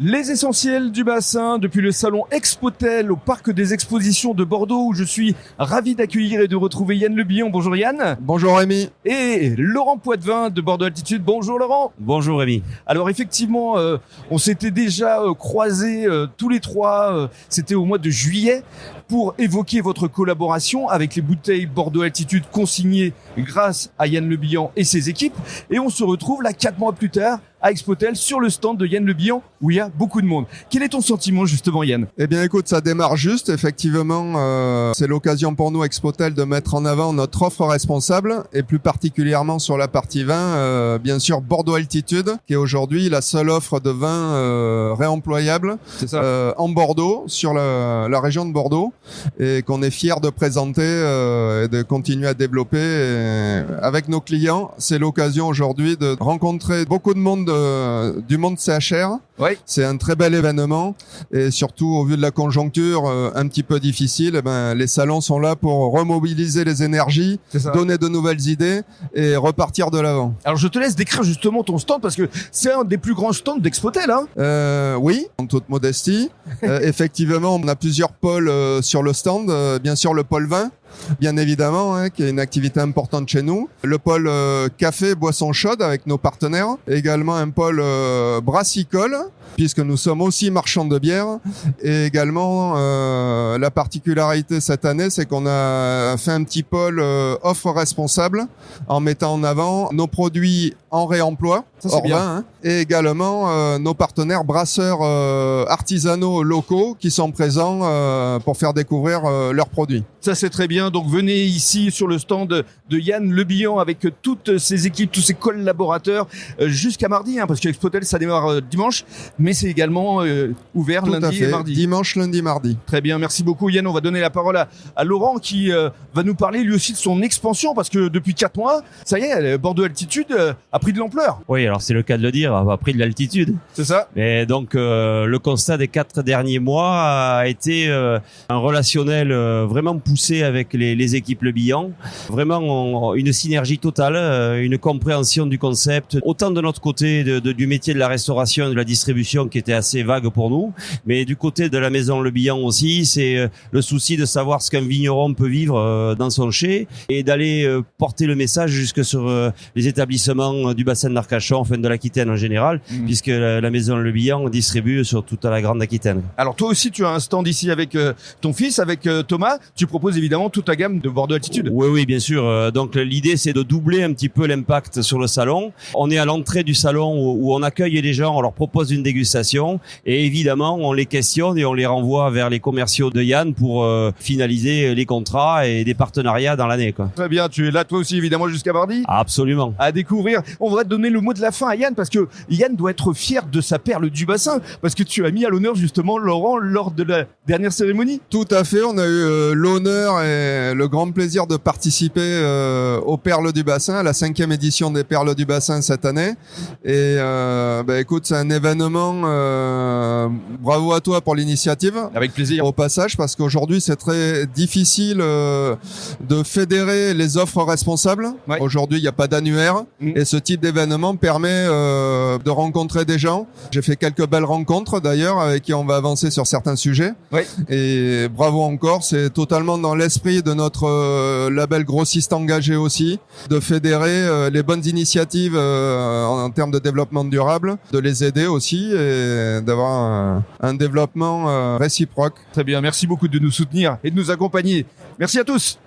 Les essentiels du bassin depuis le salon Expotel au parc des expositions de Bordeaux où je suis ravi d'accueillir et de retrouver Yann Le Bihan. Bonjour Yann. Bonjour Rémi. Et Laurent Poitvin de Bordeaux Altitude. Bonjour Laurent. Bonjour Rémi. Alors effectivement, on s'était déjà croisés tous les trois, c'était au mois de juillet, pour évoquer votre collaboration avec les bouteilles Bordeaux Altitude consignées grâce à Yann Le Bihan et ses équipes. Et on se retrouve là 4 mois plus tard à Expotel sur le stand de Yann Le Bihan où il y a beaucoup de monde. Quel est ton sentiment justement Yann ? Eh bien écoute, ça démarre juste. Effectivement, c'est l'occasion pour nous Expotel de mettre en avant notre offre responsable et plus particulièrement sur la partie vin, bien sûr Bordeaux Altitude qui est aujourd'hui la seule offre de vin réemployable en Bordeaux, sur la région de Bordeaux et qu'on est fiers de présenter et de continuer à développer avec nos clients. C'est l'occasion aujourd'hui de rencontrer beaucoup de monde du monde CHR. Oui. C'est un très bel événement et surtout au vu de la conjoncture un petit peu difficile, les salons sont là pour remobiliser les énergies, donner de nouvelles idées et repartir de l'avant. Alors je te laisse décrire justement ton stand parce que c'est un des plus grands stands d'Expotel. Oui, en toute modestie. Effectivement, on a plusieurs pôles sur le stand. Bien sûr le pôle vin, bien évidemment, qui est une activité importante chez nous. Le pôle café, boissons chaudes avec nos partenaires. Également un pôle brassicole, puisque nous sommes aussi marchands de bière. Et également, la particularité cette année, c'est qu'on a fait un petit pôle offre responsable en mettant en avant nos produits en réemploi, hors vin, et également nos partenaires brasseurs artisanaux locaux qui sont présents pour faire découvrir leurs produits. Ça c'est très bien, donc venez ici sur le stand de Yann Le Bihan avec toutes ses équipes, tous ses collaborateurs jusqu'à mardi, parce que Expotel ça démarre dimanche, mais c'est également ouvert Tout lundi et mardi. Dimanche, lundi, mardi. Très bien, merci beaucoup Yann. On va donner la parole à Laurent qui va nous parler lui aussi de son expansion parce que depuis 4 mois, ça y est, Bordeaux Altitude a pris de l'ampleur. Oui, alors c'est le cas de le dire, a pris de l'altitude. C'est ça. Mais donc le constat des 4 derniers mois a été un relationnel vraiment poussé avec les équipes Le Bihan. Vraiment une synergie totale, une compréhension du concept, autant de notre côté du métier de la restauration et de la distribution qui était assez vague pour nous, mais du côté de la maison Le Bihan aussi, c'est le souci de savoir ce qu'un vigneron peut vivre dans son chai et d'aller porter le message jusque sur les établissements du bassin d'Arcachon, enfin de l'Aquitaine en général, puisque la maison Le Bihan distribue sur toute la grande Aquitaine. Alors toi aussi tu as un stand ici avec ton fils, avec Thomas, tu proposes évidemment toute la gamme de Bordeaux Altitude. Oui, bien sûr. Donc l'idée c'est de doubler un petit peu l'impact sur le salon. On est à l'entrée du salon où on accueille les gens, on leur propose une dégustation et évidemment on les questionne et on les renvoie vers les commerciaux de Yann pour finaliser les contrats et des partenariats dans l'année, quoi. Très bien, tu es là toi aussi évidemment jusqu'à mardi. Absolument. À découvrir. On va te donner le mot de la fin à Yann parce que Yann doit être fier de sa perle du bassin parce que tu as mis à l'honneur justement Laurent lors de la dernière cérémonie. Tout à fait, on a eu l'honneur et le grand plaisir de participer aux Perles du Bassin, à la 5e édition des Perles du Bassin cette année. Et écoute, c'est un événement, bravo à toi pour l'initiative. Avec plaisir. Au passage, parce qu'aujourd'hui c'est très difficile de fédérer les offres responsables. Ouais. Aujourd'hui il n'y a pas d'annuaire et ce type d'événement permet de rencontrer des gens. J'ai fait quelques belles rencontres d'ailleurs avec qui on va avancer sur certains sujets. Ouais. Et bravo encore, c'est totalement dans l'esprit de notre label grossiste engagé aussi, de fédérer les bonnes initiatives en termes de développement durable, de les aider aussi et d'avoir un développement réciproque. Très bien, merci beaucoup de nous soutenir et de nous accompagner. Merci à tous.